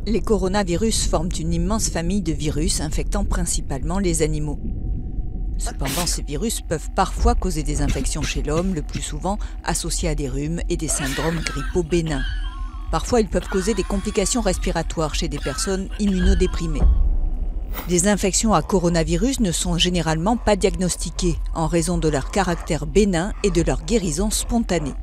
Les coronavirus forment une immense famille de virus infectant principalement les animaux. Cependant, ces virus peuvent parfois causer des infections chez l'homme, le plus souvent associées à des rhumes et des syndromes grippaux bénins. Parfois, ils peuvent causer des complications respiratoires chez des personnes immunodéprimées. Les infections à coronavirus ne sont généralement pas diagnostiquées en raison de leur caractère bénin et de leur guérison spontanée.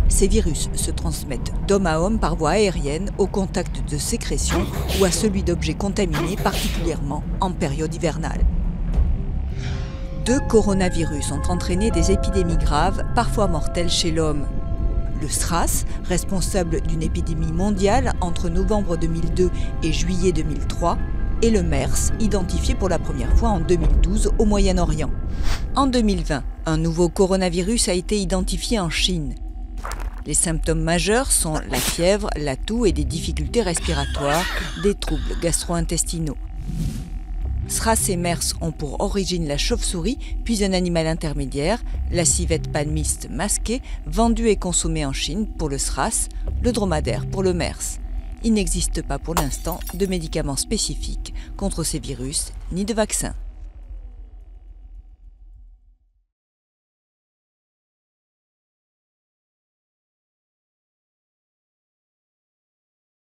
Ces virus se transmettent d'homme à homme par voie aérienne au contact de sécrétions ou à celui d'objets contaminés, particulièrement en période hivernale. 2 coronavirus ont entraîné des épidémies graves, parfois mortelles chez l'homme. Le SRAS, responsable d'une épidémie mondiale entre novembre 2002 et juillet 2003, et le MERS, identifié pour la première fois en 2012 au Moyen-Orient. En 2020, un nouveau coronavirus a été identifié en Chine. Les symptômes majeurs sont la fièvre, la toux et des difficultés respiratoires, des troubles gastro-intestinaux. SRAS et MERS ont pour origine la chauve-souris, puis un animal intermédiaire, la civette palmiste masquée, vendue et consommée en Chine pour le SRAS, le dromadaire pour le MERS. Il n'existe pas pour l'instant de médicaments spécifiques contre ces virus ni de vaccins.